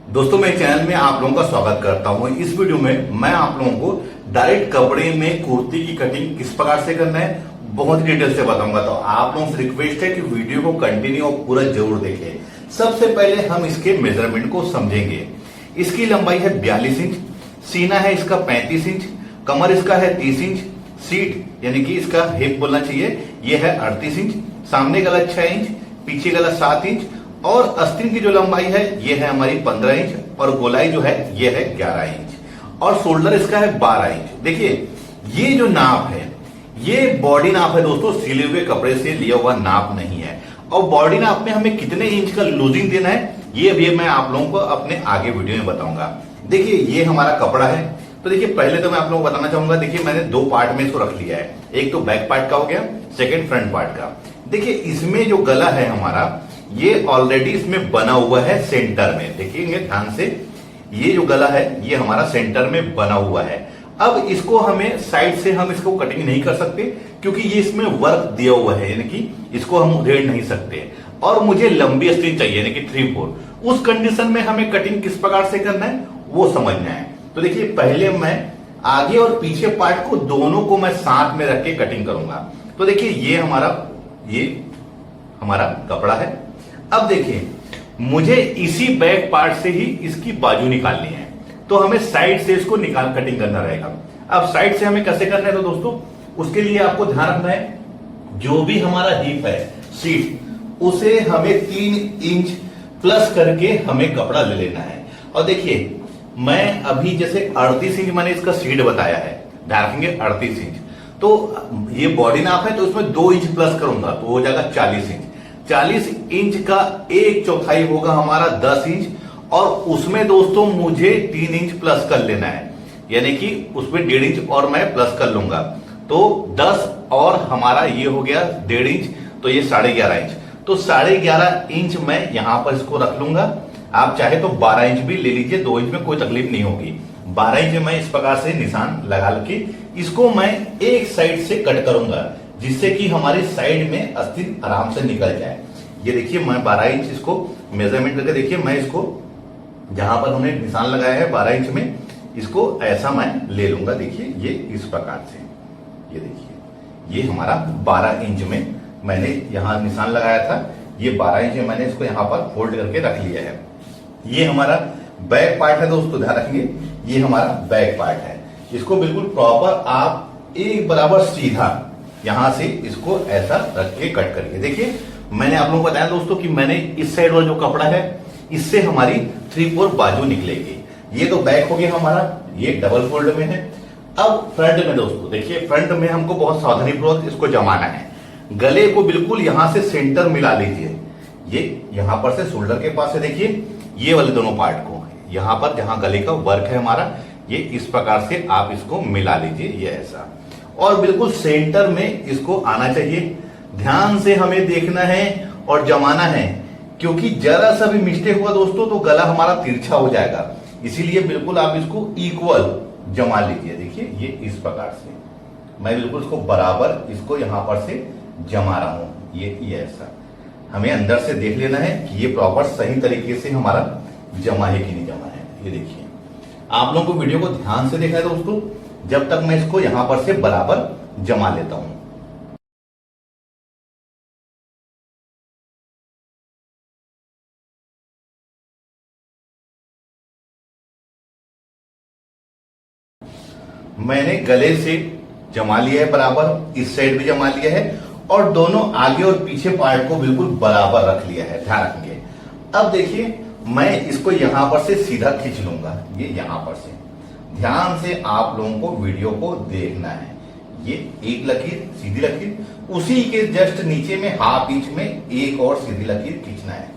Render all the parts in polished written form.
दोस्तों मेरे चैनल में आप लोगों का स्वागत करता हूं। इस वीडियो में मैं आप लोगों को डायरेक्ट कपड़े में कुर्ती की कटिंग किस प्रकार से करना है बहुत डिटेल से बताऊंगा। तो आप लोगों से रिक्वेस्ट है कि वीडियो को कंटिन्यू और पूरा जरूर देखें। सबसे पहले हम इसके मेजरमेंट को समझेंगे। इसकी लंबाई है 42 इंच, सीना है इसका 35 इंच, कमर इसका है 30 इंच, सीट यानी कि इसका हिप बोलना चाहिए ये है 38 इंच, सामने गला 6 इंच, पीछे गला 7 इंच और आस्तीन की जो लंबाई है ये है हमारी 15 इंच और गोलाई जो है ये है 11 इंच और शोल्डर इसका है 12 इंच। देखिए ये जो नाप है ये बॉडी नाप है दोस्तों, सिले हुए कपड़े से लिया हुआ नाप नहीं है। और बॉडी नाप में हमें कितने इंच का लूजिंग देना है ये भी मैं आप लोगों को अपने आगे वीडियो में बताऊंगा। देखिए ये हमारा कपड़ा है। तो देखिए पहले तो मैं आप लोगों को बताना चाहूंगा, देखिए मैंने दो पार्ट में इसको रख लिया है, एक तो बैक पार्ट का हो गया, सेकेंड फ्रंट पार्ट का। देखिए इसमें जो गला है हमारा ये ऑलरेडी इसमें बना हुआ है सेंटर में। देखिएंगे ध्यान से, ये जो गला है ये हमारा सेंटर में बना हुआ है। अब इसको हमें साइड से हम इसको कटिंग नहीं कर सकते क्योंकि ये इसमें वर्क दिया हुआ है, यानी कि इसको हम उधेड़ नहीं सकते। और मुझे लंबी आस्तीन चाहिए यानी कि 3/4। उस कंडीशन में हमें कटिंग किस प्रकार से करना है वो समझना है। तो देखिए पहले मैं आगे और पीछे पार्ट को दोनों को मैं साथ में रख के कटिंग करूंगा। तो देखिए ये हमारा कपड़ा है। अब देखिए मुझे इसी बैक पार्ट से ही इसकी बाजू निकालनी है, तो हमें साइड से इसको निकाल कटिंग करना रहेगा। अब साइड से हमें कैसे करना है तो दोस्तों उसके लिए आपको ध्यान रखना है, जो भी हमारा हिप है सीट उसे हमें 3 इंच प्लस करके हमें कपड़ा ले लेना है। और देखिए मैं अभी जैसे 38 इंच मैंने इसका सीट बताया है, ध्यान रखेंगे 38 इंच, तो ये बॉडी नाप है तो उसमें 2 इंच प्लस करूंगा तो हो जाएगा 40 इंच। 40 इंच का 1/4 होगा हमारा 10 इंच और उसमें दोस्तों मुझे 3 इंच प्लस कर लेना है, यानी कि उसमें 1.5 इंच और मैं प्लस कर लूंगा तो 10 और हमारा ये हो गया 1.5 इंच, तो ये 11.5 इंच। तो 11.5 इंच मैं यहां पर इसको रख लूंगा। आप चाहे तो 12 इंच भी ले लीजिए, 2 इंच में कोई तकलीफ नहीं होगी। 12 इंच मैं इस प्रकार से निशान लगा के इसको मैं एक साइड से कट करूंगा जिससे कि हमारी साइड में आस्तीन आराम से निकल जाए। ये देखिए मैं 12 इंच इसको मेजरमेंट करके देखिए मैं इसको जहां पर हमने निशान लगाया है 12 इंच में इसको ऐसा मैं ले लूंगा। देखिए ये इस प्रकार से, ये देखिए ये हमारा 12 इंच में मैंने यहां निशान लगाया था, ये 12 इंच में मैंने इसको यहां पर फोल्ड करके रख लिया है। ये हमारा बैक पार्ट है दोस्तों, ध्यान रखेंगे ये हमारा बैक पार्ट है। इसको बिल्कुल प्रॉपर आप एक बराबर सीधा यहां से इसको ऐसा रख के कट करिए। देखिए मैंने आप लोगों को बताया दोस्तों कि मैंने इस साइड वाला जो कपड़ा है इससे हमारी 3/4 बाजू निकलेगी। ये तो बैक हो गया हमारा, ये डबल फोल्ड में है। अब फ्रंट में दोस्तों देखिए फ्रंट में हमको बहुत सावधानी पूर्वक इसको जमाना है। गले को बिल्कुल यहां से सेंटर मिला लीजिए, ये यहां पर से शोल्डर के पास से देखिए ये वाले दोनों पार्ट को यहां पर जहां गले का वर्क है हमारा ये इस प्रकार से आप इसको मिला लीजिए, ये ऐसा और बिल्कुल सेंटर में इसको आना चाहिए। ध्यान से हमें देखना है और जमाना है क्योंकि जरा सा भी मिस्टेक हुआ दोस्तों तो गला हमारा तिरछा हो जाएगा, इसीलिए बिल्कुल आप इसको इक्वल जमा लीजिए। देखिए ये इस प्रकार से मैं बिल्कुल इसको बराबर इसको यहां पर से जमा रहा हूं, ये ऐसा हमें अंदर से देख लेना है कि ये प्रॉपर सही तरीके से हमारा जमा है कि नहीं जमा है। ये देखिए आप लोगों को वीडियो को ध्यान से देखना है दोस्तों जब तक मैं इसको यहां पर से बराबर जमा लेता हूं। मैंने गले से जमा लिया है बराबर, इस साइड भी जमा लिया है और दोनों आगे और पीछे पार्ट को बिल्कुल बराबर रख लिया है, ध्यान रखेंगे। अब देखिए मैं इसको यहां पर से सीधा खींच लूंगा, ये यहां पर से ध्यान से आप लोगों को वीडियो को देखना है। ये एक लकीर सीधी लकीर, उसी के जस्ट नीचे में हाफ इंच में एक और सीधी लकीर खींचना है।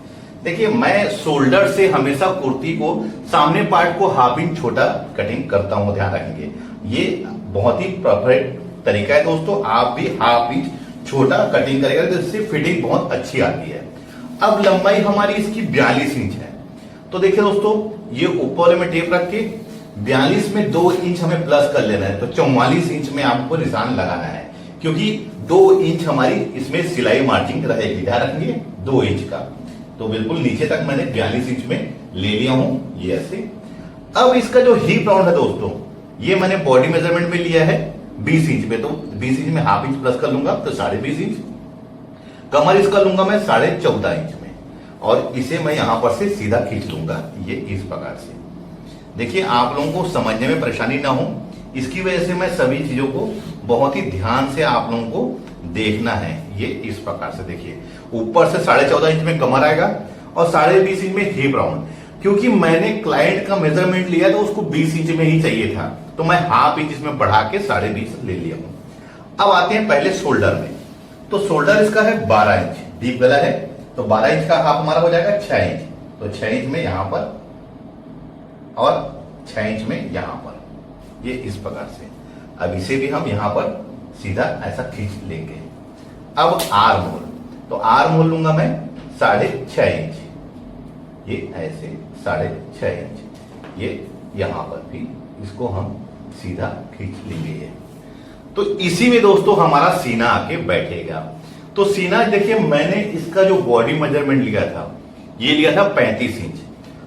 देखिए मैं शोल्डर से हमेशा कुर्ती को सामने पार्ट को हाफ इंच छोटा कटिंग करता हूं, ध्यान रखेंगे। ये बहुत ही परफेक्ट तरीका है दोस्तों, आप भी हाफ इंच छोटा कटिंग करेगा तो इससे फिटिंग बहुत अच्छी आती है। अब लंबाई हमारी इसकी 42 इंच है, तो देखिए दोस्तों ये ऊपर वाले में टेप रख के 42 में 2 इंच हमें प्लस कर लेना है, तो 44 इंच में आपको निशान लगाना है क्योंकि 2 इंच हमारी इसमें सिलाई मार्जिन रहेगी, ध्यान रखेंगे 2 इंच का। तो बिल्कुल नीचे तक मैंने 42 इंच में ले लिया हूं ये ऐसे। अब इसका जो हिप राउंड है दोस्तों, ये मैंने बॉडी मेजरमेंट में लिया है 20 इंच पे, तो 20 इंच में हाफ इंच प्लस कर लूंगा तो 20.5 इंच। कमर इसका लूंगा मैं 14.5 इंच में, और इसे मैं यहां पर से सीधा खींच लूंगा ये इस प्रकार से। देखिए आप लोगों को समझने में परेशानी ना हो, इसकी वजह से मैं सभी चीजों को बहुत ही ध्यान से आप लोगों को देखना है। ये इस प्रकार से देखिए, ऊपर से 14.5 इंच में कमर आएगा और 20.5 इंच में हिप राउंड। क्योंकि मैंने क्लाइंट का मेजरमेंट लिया तो उसको 20 इंच में ही चाहिए था, तो मैं हाफ इंच इसमें बढ़ा के 20.5 ले लिया हूं। अब आते हैं पहले शोल्डर में। तो शोल्डर इसका है 12 इंच, डीप गला है, तो 12 इंच का हाफ हमारा हो जाएगा 6 इंच। तो 6 इंच में यहां पर और 6 इंच में यहां पर, ये इस प्रकार से। अब इसे भी हम यहां पर सीधा ऐसा खींच लेंगे। अब आर्म होल, तो आर्म होल लूंगा मैं 6.5 इंच, ये ऐसे 6.5 इंच, ये यहां पर भी इसको हम सीधा खींच लेंगे। तो इसी में दोस्तों हमारा सीना आके बैठेगा। तो सीना देखिए, मैंने इसका जो बॉडी मेजरमेंट लिया था, ये लिया था 35 इंच।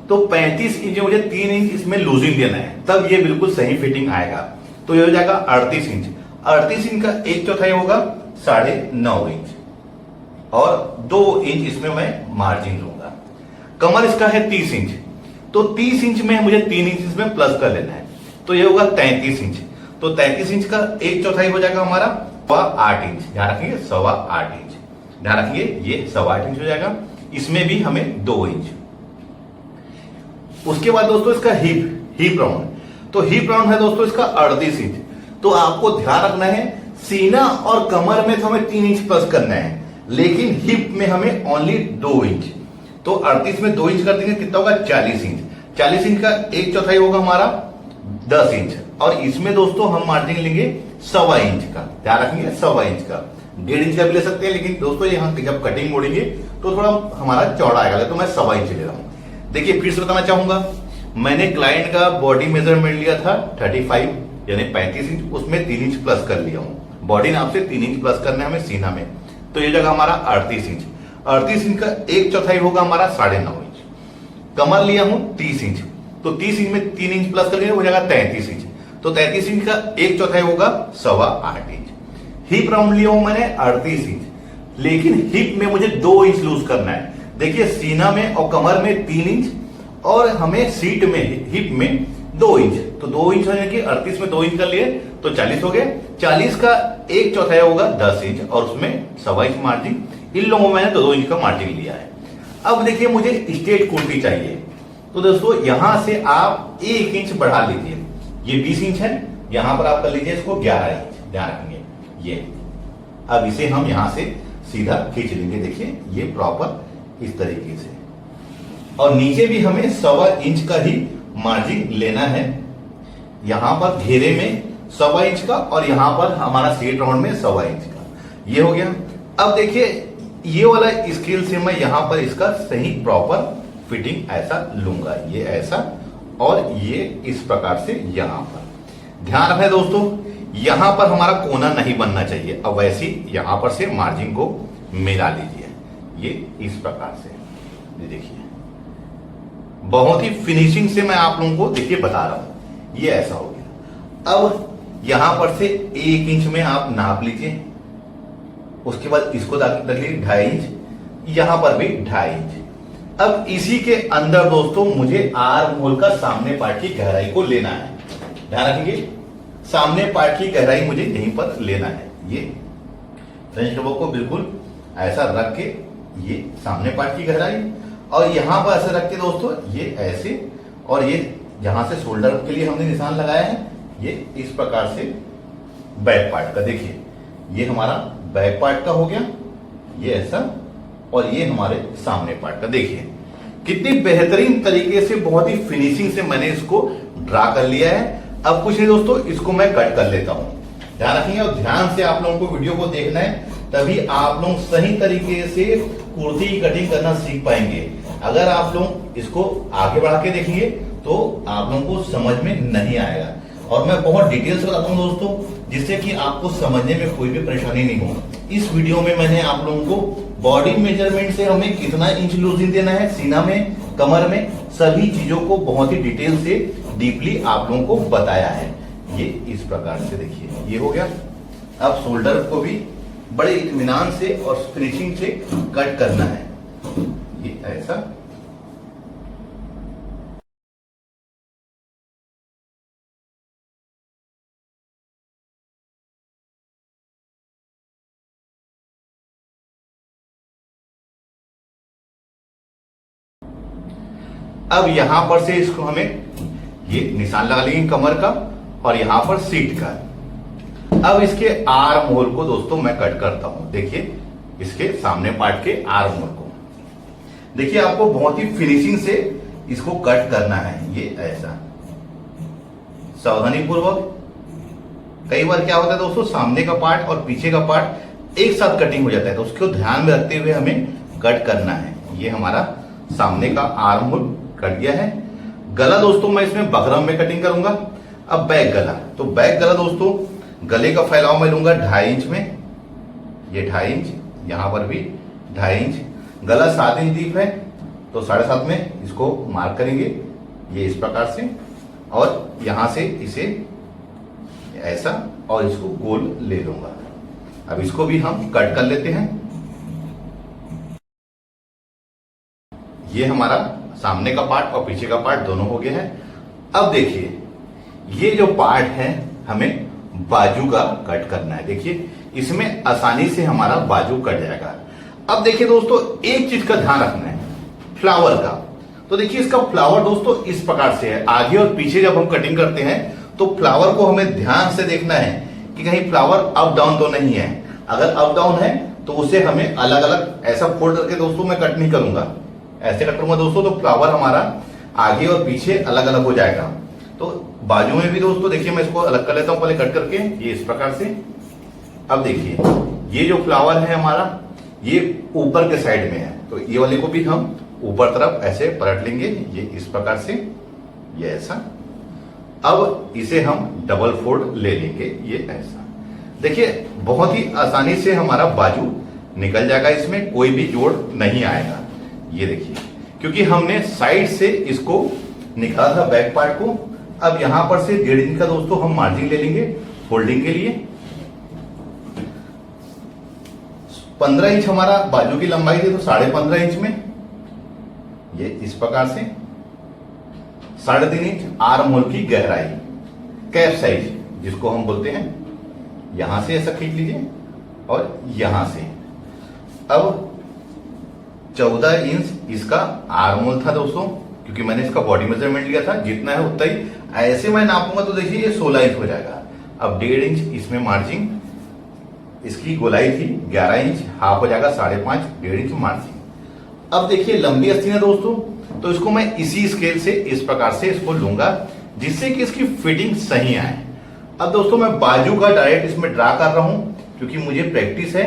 तो 35 इंच मुझे 3 इंच इसमें लूजिंग देना है, तब ये बिल्कुल सही फिटिंग आएगा। तो ये हो जाएगा 38 इंच। 38 इंच का 1/4 होगा 9.5 इंच, और 2 इंच इसमें मैं मार्जिन लूंगा। कमर इसका है 30 इंच, तो 30 इंच में मुझे 3 इंच इसमें प्लस कर लेना है, तो ये होगा 33 इंच। तो 33 इंच का 1/4 हो जाएगा हमारा 8 इंच। ध्यान रखेंगे 8.25 इंच, ध्यान रखेंगे ये 8.25 इंच हो जाएगा। इसमें भी हमें 2 इंच। उसके बाद दोस्तों इसका हिप राउंड, तो हिप राउंड है दोस्तों इसका 38 इंच। तो आपको ध्यान रखना है, सीना और कमर में तो हमें 3 इंच प्लस करना है, लेकिन हिप में हमें ओनली 2 इंच। तो 38 में 2 इंच कर देंगे, कितना होगा 40 इंच। 40 इंच का 1/4 होगा हमारा 10 इंच, और इसमें दोस्तों हम मार्जिन लेंगे 1.25 इंच का। ध्यान रखेंगे 1.25 इंच का, 1.5 इंच का भी ले सकते हैं, लेकिन दोस्तों यहाँ जब कटिंग मोड़ेंगे तो थोड़ा हमारा चौड़ा आएगा, तो मैं 1.25 इंच ले रहा हूं। देखिए फिर से बताना चाहूंगा, मैंने क्लाइंट का बॉडी मेजरमेंट लिया था 35 यानी 35 इंच, उसमें 3 इंच प्लस कर लिया हूं। बॉडी नाप से 3 इंच प्लस करना है हमें सीना में, तो ये जगह हमारा 38 इंच। 38 इंच का 1/4 होगा हमारा 9.5 इंच। कमर लिया हूं 30 इंच, तो 30 इंच में 3 इंच प्लस कर लिया हो जाएगा 33 इंच। तो 33 इंच का 1/4 होगा 8.25 इंच। हिप राउंड लिया हूं मैंने 38 इंच, लेकिन हिप में मुझे 2 इंच लूज करना है। देखिए सीना में और कमर में 3 इंच, और हमें सीट में हिप में 2 इंच। तो 2 इंच होने की 38 में 2 इंच कर लिए तो 40 हो गए। 40 का 1/4 होगा 10 इंच, और उसमें 1.25 इंच मार्जिन। इन लोगों में मैंने 2 इंच का मार्जिन लिया है। अब देखिए मुझे स्ट्रेट कुर्ती चाहिए, तो दोस्तों यहां से आप 1 इंच बढ़ा लीजिए। ये 20 इंच है, यहां पर आप कर लीजिए इसको 11 इंच। ध्यान रखेंगे ये। अब इसे हम यहां से सीधा खींच लेंगे। देखिए ये प्रॉपर इस तरीके से, और नीचे भी हमें 1.25 इंच का ही मार्जिन लेना है। यहां पर घेरे में 1.25 इंच का, और यहां पर हमारा सीट राउंड में 1.25 इंच का, ये हो गया। अब देखिए ये वाला स्केल से मैं यहां पर इसका सही प्रॉपर फिटिंग ऐसा लूंगा, ये ऐसा, और ये इस प्रकार से यहां पर। ध्यान रखें दोस्तों, यहां पर हमारा कोना नहीं बनना चाहिए। अब वैसे यहां पर से मार्जिन को मिला लीजिए, ये इस प्रकार से। ये देखिए बहुत ही फिनिशिंग से मैं आप लोगों को देखिए बता रहा हूं, ये ऐसा हो गया। अब यहां पर से 1 इंच में आप नाप लीजिए, उसके बाद इसको रखिए 2.5 इंच, यहां पर भी 2.5 इंच। अब इसी के अंदर दोस्तों मुझे आर्म होल का सामने पार्ट की गहराई को लेना है। ध्यान रखेंगे सामने पार्ट की गहराई मुझे यहीं पर लेना है। ये फ्रेंच डबो को बिल्कुल ऐसा रख के, ये सामने पार्ट की गहराई, और यहां पर ऐसे रख के दोस्तों ये ऐसे, और ये जहां से शोल्डर के लिए हमने निशान लगाया है, ये इस प्रकार से बैक पार्ट का। देखिए ये हमारा बैक पार्ट का हो गया, ये ऐसा, और ये हमारे सामने पार्ट का। देखिए कितनी बेहतरीन तरीके से, बहुत ही फिनिशिंग से मैंने इसको ड्रा कर लिया है। अब कुछ नहीं दोस्तों, इसको मैं कट कर लेता हूं। ध्यान रखिए और ध्यान से आप लोगों को वीडियो को देखना है, तभी आप लोग सही तरीके से कुर्ती की कटिंग करना सीख पाएंगे। अगर आप लोग इसको आगे बढ़ा के देखेंगे तो आप लोगों को समझ में नहीं आएगा, और मैं बहुत डिटेल से बताता हूं दोस्तों, जिससे कि आपको समझने में कोई भी परेशानी नहीं हो। इस वीडियो में मैंने आप लोगों को बॉडी मेजरमेंट से हमें कितना इंच लूजिंग देना है सीना में, कमर में, सभी चीजों को बहुत ही डिटेल से डीपली आप लोगों को बताया है। ये इस प्रकार से देखिए, ये हो गया। अब शोल्डर को भी बड़े इत्मीनान से और फिनिशिंग से कट करना है, ये ऐसा। अब यहां पर से इसको हमें ये निशान लगा लेंगे कमर का और यहां पर सीट का। अब इसके आर्म होल को दोस्तों मैं कट करता हूं। देखिए इसके सामने पार्ट के आर्म होल को देखिए, आपको बहुत ही फिनिशिंग से इसको कट करना है, ये ऐसा सावधानी पूर्वक। कई बार क्या होता है दोस्तों, सामने का पार्ट और पीछे का पार्ट एक साथ कटिंग हो जाता है, तो उसको ध्यान में रखते हुए हमें कट करना है। ये हमारा सामने का आर्म होल कट गया है। गला दोस्तों मैं इसमें बकरम में कटिंग करूंगा। अब बैक गला, तो बैक गला दोस्तों गले का फैलाव मैं लूंगा 2.5 इंच में, ये 2.5 इंच, यहां पर भी 2.5 इंच। गला 7 इंच डीप है तो 7.5 में इसको मार्क करेंगे, ये इस प्रकार से, और यहां से इसे ऐसा और इसको गोल ले लूंगा। अब इसको भी हम कट कर लेते हैं। ये हमारा सामने का पार्ट और पीछे का पार्ट दोनों हो गया है। अब देखिए ये जो पार्ट है हमें बाजू का कट करना है। देखिए इसमें आसानी से हमारा बाजू कट जाएगा। अब देखिए दोस्तों एक चीज का ध्यान रखना है, फ्लावर का। तो देखिए इसका फ्लावर दोस्तों इस प्रकार से है। आगे और पीछे जब हम कटिंग करते हैं तो फ्लावर को हमें ध्यान से देखना है कि कहीं फ्लावर अप डाउन तो नहीं है। अगर अप डाउन है तो उसे हमें अलग अलग ऐसा फोल्ड करके दोस्तों मैं कट नहीं करूंगा, ऐसे कट करूंगा दोस्तों तो फ्लावर हमारा आगे और पीछे अलग अलग हो जाएगा। तो बाजू में भी दोस्तों देखिए मैं इसको अलग कर लेता हूं पहले कट करके, ये इस प्रकार से। अब देखिए ये जो फ्लावर है हमारा ये ऊपर के साइड में है, तो ये वाले को भी हम ऊपर तरफ ऐसे पलट लेंगे, ये इस प्रकार से, ये ऐसा। अब इसे हम डबल फोल्ड ले लेंगे, ये ऐसा। देखिए बहुत ही आसानी से हमारा बाजू निकल जाएगा, इसमें कोई भी जोड़ नहीं आएगा। ये देखिए क्योंकि हमने साइड से इसको निकाला था बैक पार्ट को। अब यहां पर से 1.5 इंच का दोस्तों हम मार्जिन ले लेंगे फोल्डिंग के लिए। 15 इंच हमारा बाजू की लंबाई थी तो 15.5 इंच में ये इस प्रकार से 3.5 इंच आर्म होल की गहराई, कैप साइज जिसको हम बोलते हैं, यहां से ऐसा खींच लीजिए और यहां से। अब 14 इंच इसका आर्म होल था दोस्तों, क्योंकि मैंने इसका बॉडी मेजरमेंट लिया था, जितना है उतना ही ऐसे मैं नापूंगा तो देखिए ये 16 इंच हो जाएगा। अब 1.5 इंच इसमें मार्जिन, इसकी गोलाई थी 11 इंच, हाफ हो जाएगा 5.5, 1.5 इंच मार्जिन। अब देखिए लंबी अस्ती है दोस्तों, तो इसको मैं इसी स्केल से इस प्रकार से इसको लूंगा जिससे कि इसकी फिटिंग सही आए। अब दोस्तों मैं बाजू का डायरेक्ट इसमें ड्रा कर रहा हूं क्योंकि मुझे प्रैक्टिस है।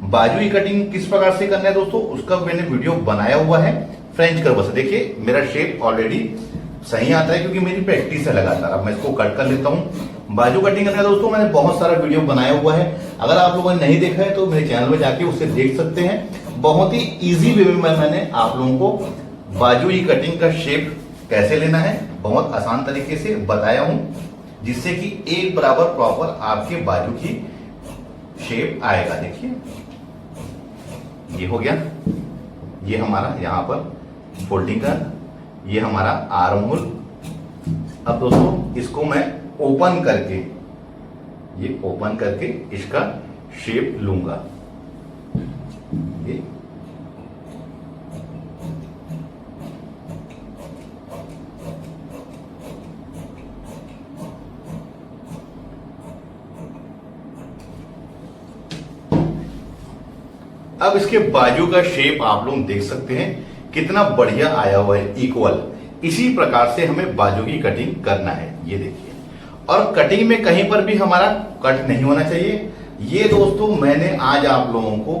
बाजू की कटिंग किस प्रकार से करना है दोस्तों उसका मैंने वीडियो बनाया हुआ है फ्रेंच कर्व से। देखिए मेरा शेप ऑलरेडी सही आता है क्योंकि मेरी प्रैक्टिस है लगातार। अब मैं इसको कट कर लेता हूं। बाजू कटिंग करना है दोस्तों मैंने बहुत सारा वीडियो बनाया हुआ है, अगर आप लोगों ने नहीं देखा है तो मेरे चैनल में जाके उसे देख सकते हैं। बहुत ही इजी वे में मैंने आप लोगों को बाजू की कटिंग का शेप कैसे लेना है बहुत आसान तरीके से बताया हूं, जिससे कि एक बराबर प्रॉपर आपके बाजू की शेप आएगा। देखिए ये हो गया, ये हमारा यहां पर फोल्डिंग का, ये हमारा आर्म होल। अब दोस्तों इसको मैं ओपन करके, ये ओपन करके इसका शेप लूंगा। ये अब इसके बाजू का शेप आप लोग देख सकते हैं कितना बढ़िया आया हुआ है, इक्वल। इसी प्रकार से हमें बाजू की कटिंग करना है, ये देखिए। और कटिंग में कहीं पर भी हमारा कट नहीं होना चाहिए। ये दोस्तों मैंने आज आप लोगों को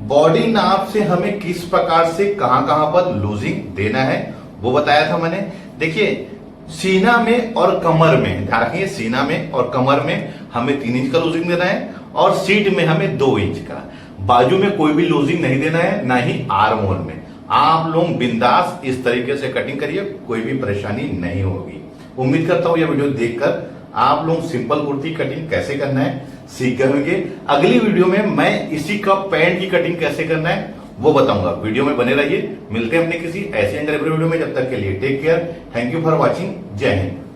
बॉडी नाप से हमें किस प्रकार से कहां कहां पर लूजिंग देना है वो बताया था मैंने। देखिए सीना में और कमर में ध्यान रखिए, सीना में और कमर में हमें 3 इंच का लूजिंग देना है और सीट में हमें 2 इंच का। बाजू में कोई भी लूजिंग नहीं देना है, ना ही आर्म होल में। आप लोग बिंदास इस तरीके से कटिंग करिए, कोई भी परेशानी नहीं होगी। उम्मीद करता हूं यह वीडियो देखकर आप लोग सिंपल कुर्ती कटिंग कैसे करना है सीख गए होंगे। अगली वीडियो में मैं इसी का पैंट की कटिंग कैसे करना है वो बताऊंगा। वीडियो में बने रहिए। मिलते हैं अपने किसी ऐसे अंग्रेजी वीडियो में। जब तक के लिए take care. Thank you for watching. जय हिंद।